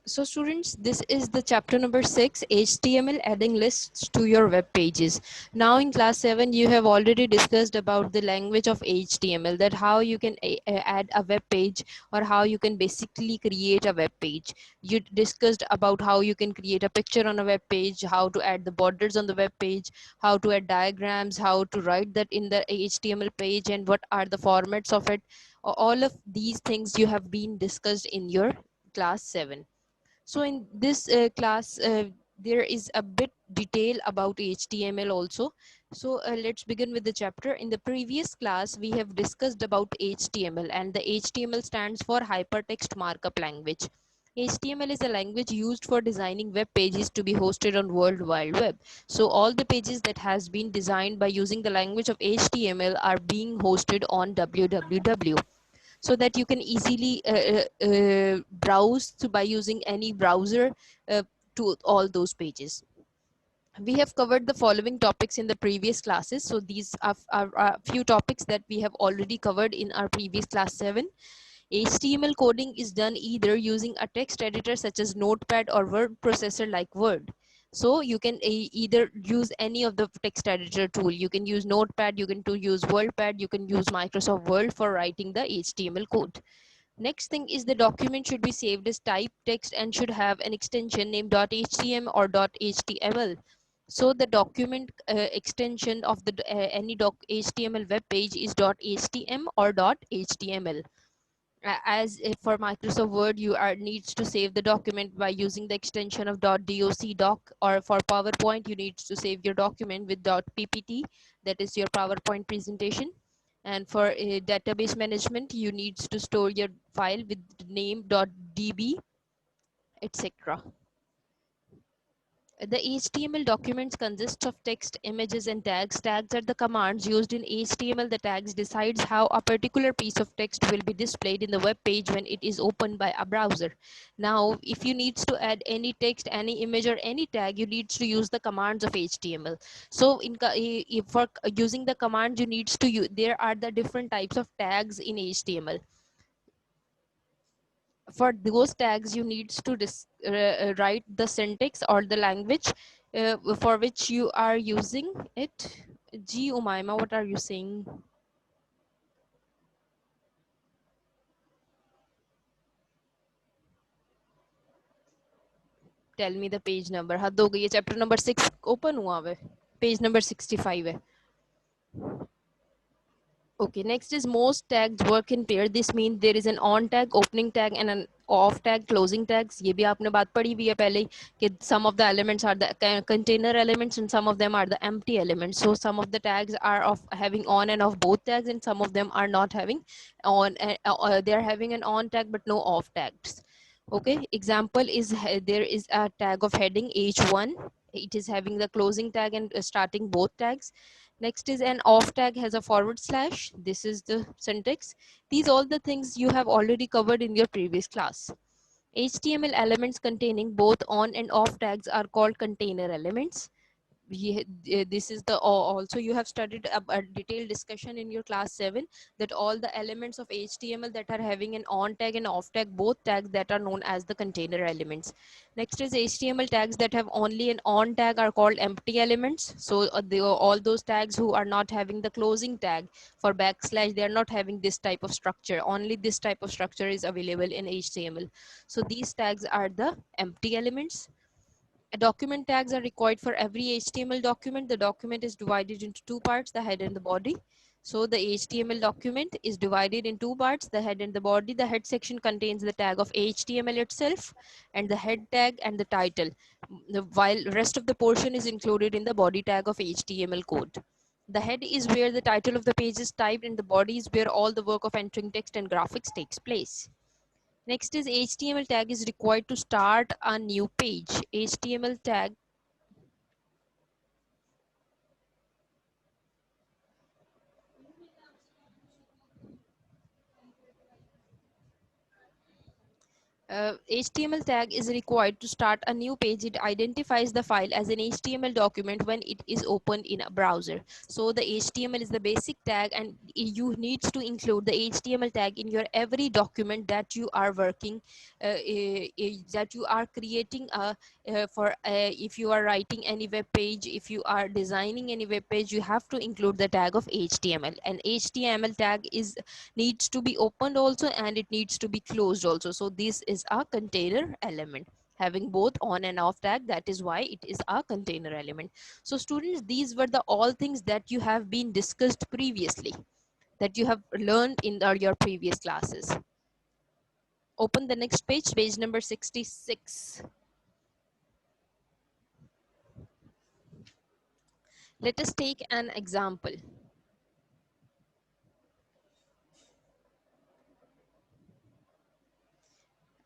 So students, this is the chapter number 6, HTML adding lists to your web pages. Now in class 7, you have already discussed about the language of HTML, that how you can add a web page or how you can basically create a web page. You discussed about how you can create a picture on a web page, how to add the borders on the web page, how to add diagrams, how to write that in the HTML page, and what are the formats of it. All of these things you have been discussed in your class 7. So in this class, there is a bit detail about HTML also. So let's begin with the chapter. In the previous class, we have discussed about HTML, and the HTML stands for Hypertext Markup Language. HTML is a language used for designing web pages to be hosted on World Wide Web. So all the pages that has been designed by using the language of HTML are being hosted on www, so that you can easily browse by using any browser uh, to all those pages. We have covered the following topics in the previous classes. So these are a few topics that we have already covered in our previous class 7. HTML coding is done either using a text editor such as Notepad or word processor like Word. So you can either use any of the text editor tool. You can use Notepad, you can use WordPad, you can use Microsoft Word for writing the HTML code. Next thing is the document should be saved as type text and should have an extension named .htm or .html. So the document extension of the any HTML web page is .htm or .html. As if for Microsoft Word, you are needs to save the document by using the extension of .doc, or for PowerPoint, you need to save your document with .ppt, that is your PowerPoint presentation. And for database management, you need to store your file with name .db, etc. The HTML documents consist of text, images, and tags. Tags are the commands used in HTML. The tags decides how a particular piece of text will be displayed in the web page when it is opened by a browser. Now, if you need to add any text, any image, or any tag, you need to use the commands of HTML. So, for using the command, you need to use, there are the different types of tags in HTML. For those tags, you need to write the syntax or the language for which you are using it. G Umaima, what are you saying? Tell me the page number. हद हो गई है, chapter number 6 open हुआ है, page number 65 है. Okay, next is most tags work in pair. This means there is an on tag, opening tag, and an off tag, closing tags. ये भी आपने बात पढ़ी हुई है पहले कि some of the elements are the container elements and some of them are the empty elements. So some of the tags are of having on and off both tags, and some of them are not having on. They are having an on tag but no off tags. Okay, example is there is a tag of heading h1. It is having the closing tag and starting both tags. Next is an off tag has a forward slash. This is the syntax. These all the things you have already covered in your previous class. HTML elements containing both on and off tags are called container elements. This is the also you have studied a detailed discussion in your class 7 that all the elements of HTML that are having an on tag and off tag, both tags, that are known as the container elements. Next is HTML tags that have only an on tag are called empty elements. So all those tags who are not having the closing tag for backslash, they are not having this type of structure. Only this type of structure is available in HTML. So these tags are the empty elements. Document tags are required for every HTML document. The document is divided into two parts, the head and the body. So the HTML document is divided in two parts, the head and the body. The head section contains the tag of HTML itself and the head tag and the title, while rest of the portion is included in the body tag of HTML code. The head is where the title of the page is typed, and the body is where all the work of entering text and graphics takes place. Next is HTML tag is required to start a new page. HTML tag HTML tag is required to start a new page. It identifies the file as an HTML document when it is opened in a browser. So the HTML is the basic tag, and you need to include the HTML tag in your every document that you are working, that you are creating for if you are writing any web page, if you are designing any web page, you have to include the tag of HTML. And HTML tag is needs to be opened also, and it needs to be closed also. So this is a container element having both on and off tag. That is why it is a container element. So students, these were the all things that you have been discussed previously, that you have learned in your previous classes. Open the next page, page number 66. Let us take an example.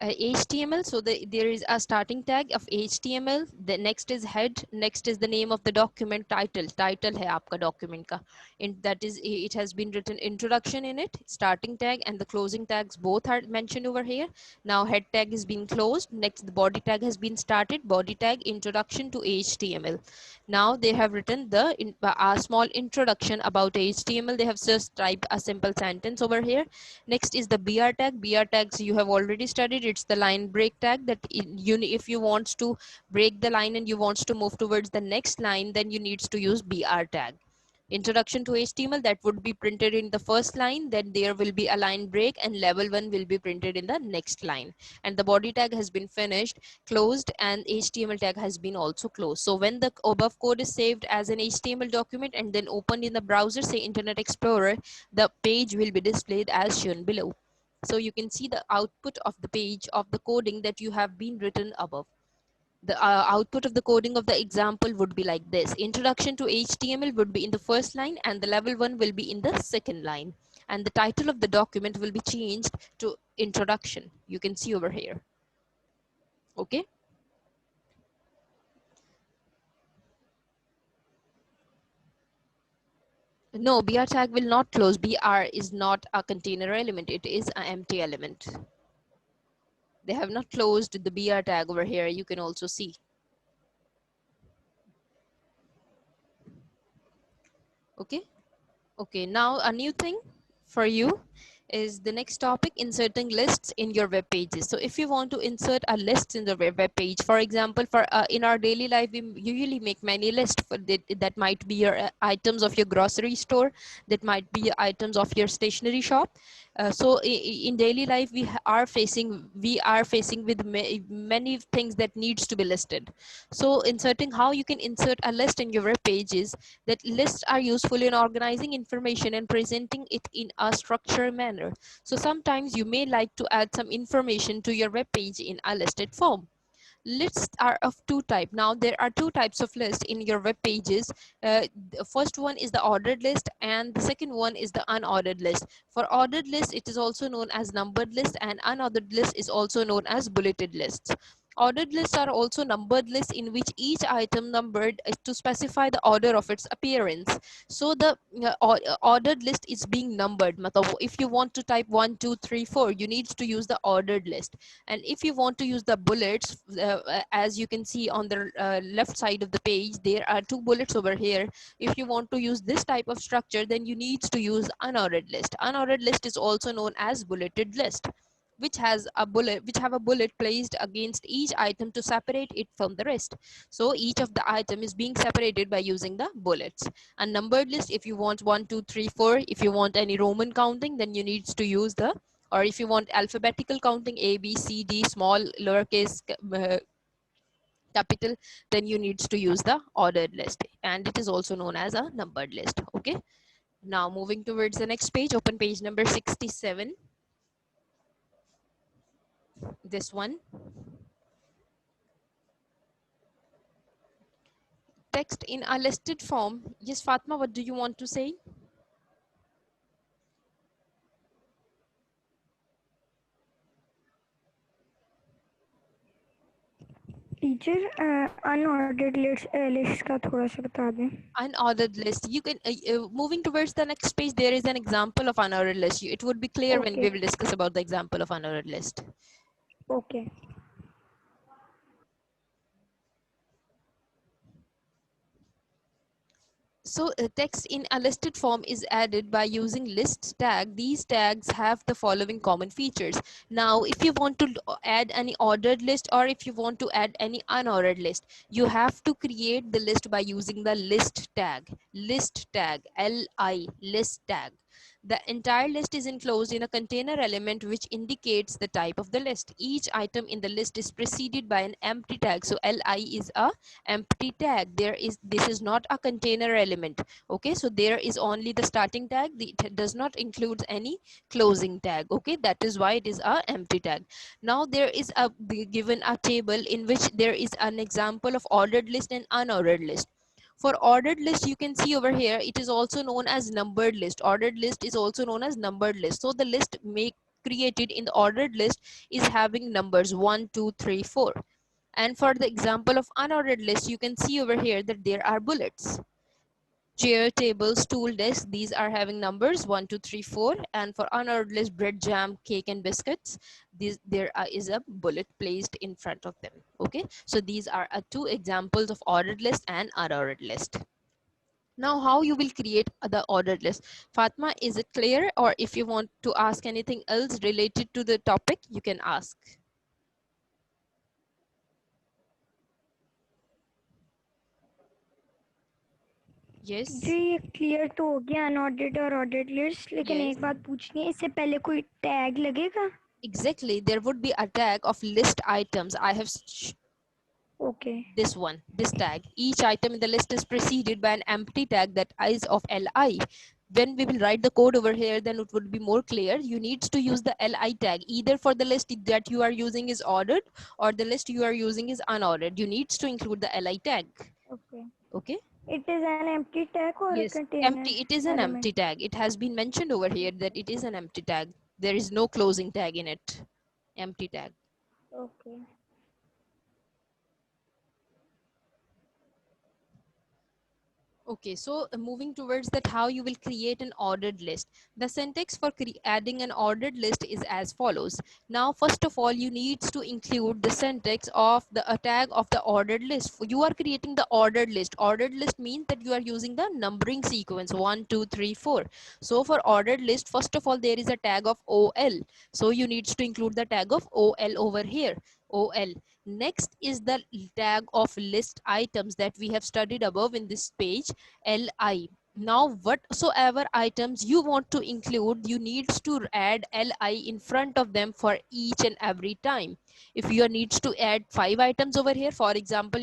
HTML, so there is a starting tag of HTML. The next is head, next is the name of the document. Title hai aapka document ka, that is, it has been written introduction in it. Starting tag and the closing tags both are mentioned over here. Now head tag is being closed. Next the body tag has been started. Body tag introduction to HTML. Now they have written a small introduction about HTML. They have just typed a simple sentence over here. Next is the BR tag. BR tags you have already studied. It's the line break tag, that if you want to break the line and you want to move towards the next line, then you need to use BR tag. Introduction to HTML, that would be printed in the first line, then there will be a line break and level 1 will be printed in the next line. And the body tag has been finished, closed, and HTML tag has been also closed. So when the above code is saved as an HTML document and then opened in the browser, say Internet Explorer, the page will be displayed as shown below. So you can see the output of the page of the coding that you have been written above. The output of the coding of the example would be like this. Introduction to HTML would be in the first line, and the level 1 will be in the second line. And the title of the document will be changed to introduction. You can see over here. Okay. No, BR tag will not close. BR is not a container element. It is an empty element. They have not closed the BR tag over here. You can also see. Okay. Okay, now a new thing for you is the next topic, inserting lists in your web pages. So if you want to insert a list in the web page, for example, for in our daily life, we usually make many lists for that might be your items of your grocery store, that might be items of your stationery shop. So in daily life, are facing with many things that needs to be listed. So inserting, how you can insert a list in your web pages, that lists are useful in organizing information and presenting it in a structured manner. So sometimes you may like to add some information to your web page in a listed form. Lists are of two types. Now there are two types of lists in your web pages. The first one is the ordered list, and the second one is the unordered list. For ordered list, it is also known as numbered list, and unordered list is also known as bulleted lists. Ordered lists are also numbered lists in which each item numbered is to specify the order of its appearance. So the ordered list is being numbered. Matlab, if you want to type 1, 2, 3, 4, you need to use the ordered list. And if you want to use the bullets, as you can see on the left side of the page, there are two bullets over here. If you want to use this type of structure, then you need to use unordered list. Unordered list is also known as bulleted list, which have a bullet placed against each item to separate it from the rest. So each of the item is being separated by using the bullets. A numbered list, if you want 1, 2, 3, 4, if you want any Roman counting, then you need to use the, or if you want alphabetical counting, A, B, C, D, small, lowercase, capital, then you need to use the ordered list, and it is also known as a numbered list. Okay, now moving towards the next page, open page number 67. This one, text in a listed form. Yes, Fatma, what do you want to say? Teacher unordered list का थोड़ा सा बता दें. Unordered list, you can moving towards the next page, there is an example of unordered list. It would be clear when Okay. we will discuss about the example of unordered list. Okay. So text in a listed form is added by using list tag. These tags have the following common features. Now, if you want to add any ordered list or if you want to add any unordered list, you have to create the list by using the list tag, L-I, list tag. The entire list is enclosed in a container element which indicates the type of the list. Each item in the list is preceded by an empty tag. So Li is a empty tag. This is not a container element. Okay, so there is only the starting tag. It does not include any closing tag. Okay, that is why it is a empty tag. Now there is a given a table in which there is an example of ordered list and unordered list. For ordered list, you can see over here, it is also known as numbered list. Ordered list is also known as numbered list. So the list make created in the ordered list is having numbers 1, 2, 3, 4. And for the example of unordered list, you can see over here that there are bullets. Chair, table, stool, desk, these are having numbers 1, 2, 3, 4. And for unordered list, bread, jam, cake, and biscuits, there is a bullet placed in front of them. Okay, so these are two examples of ordered list and unordered list. Now, how you will create the ordered list? Fatma, is it clear? Or if you want to ask anything else related to the topic, you can ask. जी Yes. ये clear तो हो गया unordered और ordered list, लेकिन Yes. एक बात पूछनी है, इससे पहले कोई टैग लगेगा? Exactly, there would be a tag of list items. I have okay. this tag. Each item in the list is preceded by an empty tag that is of Li. When we will write the code over here, then it would be more clear. You need to use the Li tag either for the list that you are using is ordered or the list you are using is unordered. You need to include the Li tag. Okay. Okay. It is an empty tag और Yes, empty. Container It is an element? empty tag. It has been mentioned over here that it is an empty tag. There is no closing tag in it. Empty tag. Okay. Okay, so moving towards that, how you will create an ordered list. The syntax for adding an ordered list is as follows. Now, first of all, you need to include the syntax of the tag of the ordered list. You are creating the ordered list. Ordered list means that you are using the numbering sequence 1, 2, 3, 4. So for ordered list, first of all, there is a tag of OL. So you need to include the tag of OL over here. OL. Next is the tag of list items that we have studied above in this page, Li. Now, whatsoever items you want to include, you need to add Li in front of them for each and every time. If you needs to add 5 items over here, for example,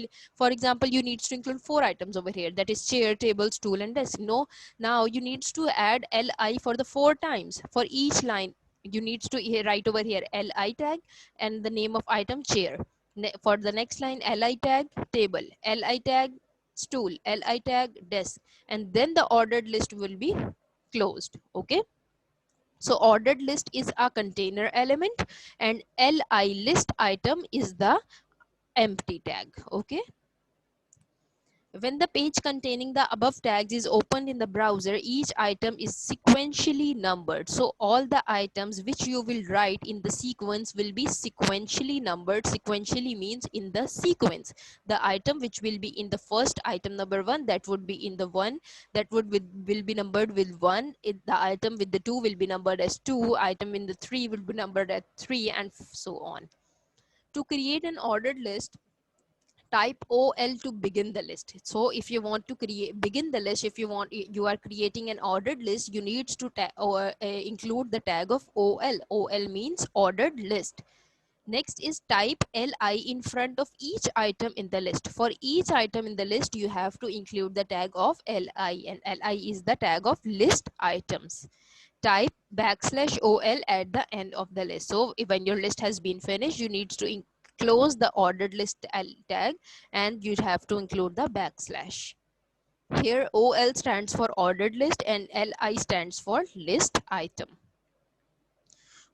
you need to include 4 items over here. That is chair, table, stool, and desk. No, now you need to add Li for the 4 times for each line. You need to write over here Li tag and the name of item chair. For the next line, Li tag table, Li tag stool, Li tag desk, and then the ordered list will be closed. Okay, so ordered list is a container element and Li list item is the empty tag. Okay, when the page containing the above tags is opened in the browser, each item is sequentially numbered. So all the items which you will write in the sequence will be sequentially numbered. Sequentially means in the sequence. The item which will be in the first item number 1, that would be in the 1, that will be numbered with 1. The item with the 2 will be numbered as 2. Item in the 3 will be numbered as 3, and so on. To create an ordered list, type OL to begin the list. So if you want to begin the list, if you are creating an ordered list, you need to include the tag of OL. OL means ordered list. Next is type Li in front of each item in the list. For each item in the list, you have to include the tag of Li, and Li is the tag of list items. Type \OL at the end of the list. So when your list has been finished, you need to close the ordered list tag and you have to include the \. Here OL stands for ordered list and Li stands for list item.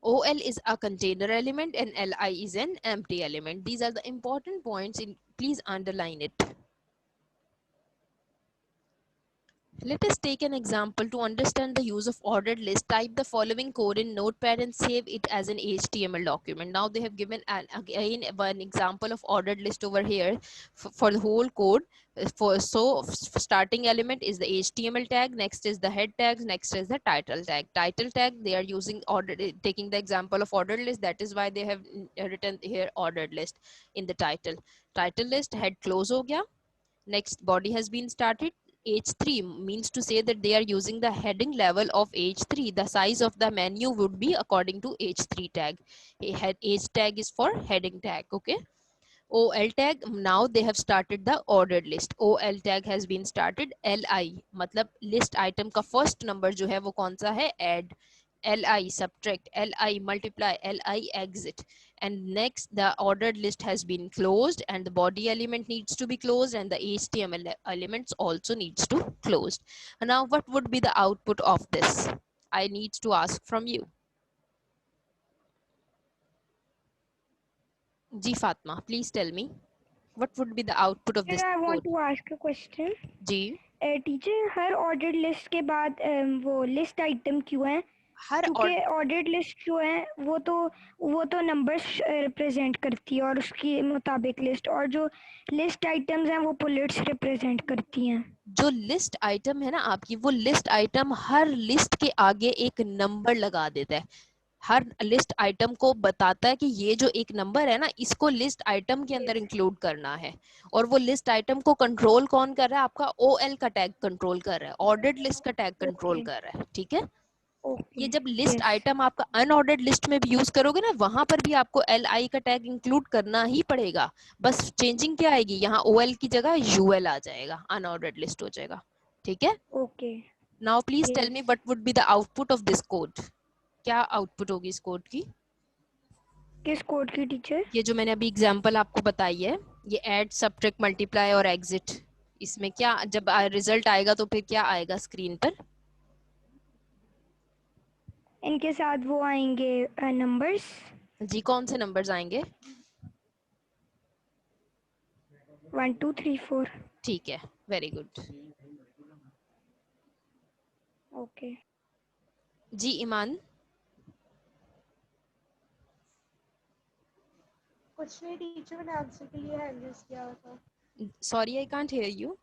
OL is a container element and Li is an empty element. These are the important points. Please underline it. Let us take an example to understand the use of ordered list. Type the following code in Notepad and save it as an HTML document. Now they have given again one example of ordered list over here for the whole code. Starting element is the HTML tag. Next is the head tags. Next is the title tag. Title tag they are using taking the example of ordered list. That is why they have written here ordered list in the title. Title list head close हो गया. Next, body has been started. H3 means to say that they are using the heading level of H3. The size of the menu would be according to H3 tag. H tag is for heading tag. Okay. OL tag, now they have started the ordered list. OL tag has been started. LI मतलब list item का first number जो है वो कौन सा है? Add. Li subtract, Li multiply, Li exit. And next the ordered list has been closed and the body element needs to be closed and the HTML elements also needs to closed. Now what would be the output of this? I need to ask from you. Ji Fatma, please tell me. What would be the output of this I want code? to ask a question. जी teacher हर order list के बाद वो list item क्यों है? हर क्योंकि ordered list जो है वो तो नंबर्स रिप्रेजेंट करती है और उसके मुताबिक लिस्ट, और जो लिस्ट आइटम्स हैं वो बुलेट्स रिप्रेजेंट करती हैं. जो लिस्ट आइटम है ना आपकी, वो लिस्ट आइटम हर लिस्ट के आगे एक नंबर लगा देता है. हर लिस्ट आइटम को बताता है कि ये जो एक नंबर है ना, इसको लिस्ट आइटम के अंदर इंक्लूड करना है. और वो लिस्ट आइटम को कंट्रोल कौन कर रहा है? आपका OL का टैग कंट्रोल कर रहा है, ऑर्डर्ड लिस्ट का टैग कंट्रोल कर रहा है. ठीक है. ये जब लिस्ट आइटम आपका अनऑर्डर्ड लिस्ट में भी यूज करोगे ना, वहां पर भी आपको LI का टैग इंक्लूड करना ही पड़ेगा. बस चेंजिंग क्या आएगी, यहाँ OL की जगह UL आ जाएगा, अनऑर्डर्ड लिस्ट हो जाएगा. ठीक है. Okay. Now please tell me what would be the output of this code. क्या आउटपुट होगी इस कोड की? किस कोड की टीचर? ये जो मैंने अभी एग्जांपल आपको बताई है, ये ऐड सब्ट्रैक्ट मल्टीप्लाई और एग्जिट, इसमें क्या जब रिजल्ट आएगा तो फिर क्या आएगा स्क्रीन पर? इनके साथ वो आएंगे नंबर्स. जी कौन से नंबर्स आएंगे? 1 2 3 4. ठीक है, वेरी गुड. ओके. जी ईमान. कुछ नहीं टीचर, मैंने आंसर के लिए हैंड रेज किया था. Sorry I can't hear you.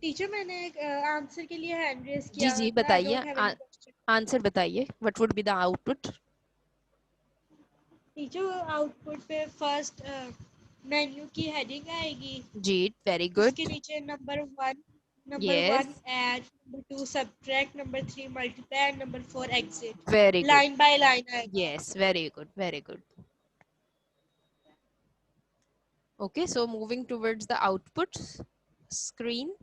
Teacher मैंने आंसर के लिए हैंड रेज जी किया. जी बताइए, आंसर बताइए. What would be the output? Teacher output पे फर्स्ट मेन्यू की हेडिंग आएगी. जी वेरी गुड. उसके नीचे number 1 add, number 2 subtract, number 3 multiply, number 4 exit. Very good. Line by line आएगा. Yes very good, very good. Okay, so moving towards the output screen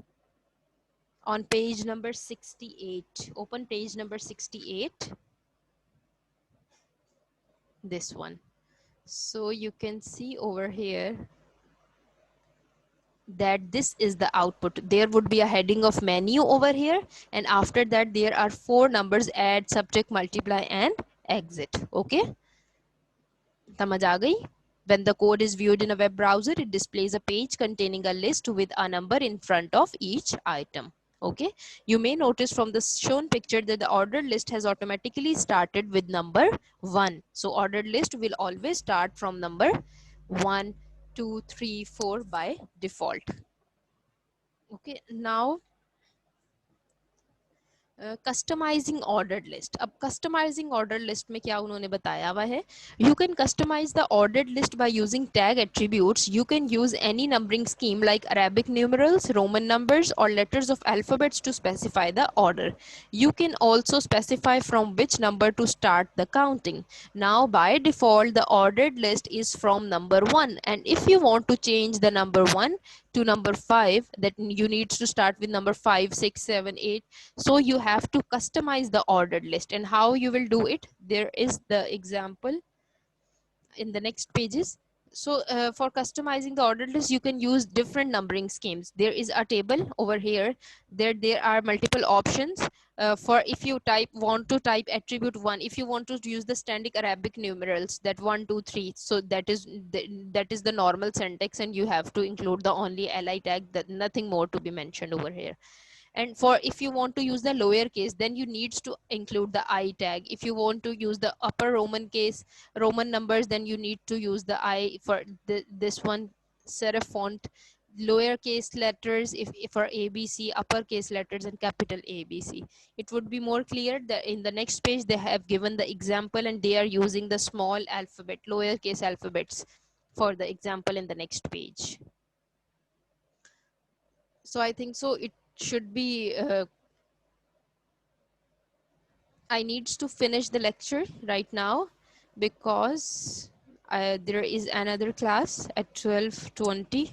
on page number 68. Open page number 68. This one. So you can see over here that this is the output. There would be a heading of menu over here, and after that there are 4 numbers: add, subtract, multiply and exit. Okay, समझ आ गई? When the code is viewed in a web browser, it displays a page containing a list with a number in front of each item. Okay, you may notice from the shown picture that the ordered list has automatically started with number 1. So ordered list will always start from number 1, 2, 3, 4 by default. Okay, now customising ordered list. अब customising ordered list में क्या उन्होंने बताया हुआ है? You can customise the ordered list by using tag attributes. You can use any numbering scheme like Arabic numerals, Roman numbers और letters of alphabets to specify the order. You can also specify from which number to start the counting. Now by default the ordered list is from number 1, and if you want to change the number 1 to number 5, that you need to start with number 5, 6, 7, 8. So you have to customize the ordered list. And how you will do it? There is the example in the next pages. So for customizing the ordered list, you can use different numbering schemes. There is a table over here. There are multiple options. For if you want to type attribute 1, if you want to use the standard Arabic numerals, that 1 2 3, so that is the normal syntax, and you have to include the only li tag, that nothing more to be mentioned over here. And for if you want to use the lowercase, then you needs to include the I tag. If you want to use the upper Roman numbers, then you need to use the I. For this one, serif font, lowercase letters if for ABC, uppercase letters, and capital ABC. It would be more clear that in the next page they have given the example, and they are using the small alphabet, lowercase alphabets, for the example in the next page. So I think so it should be I needs to finish the lecture right now, because there is another class at 12:20.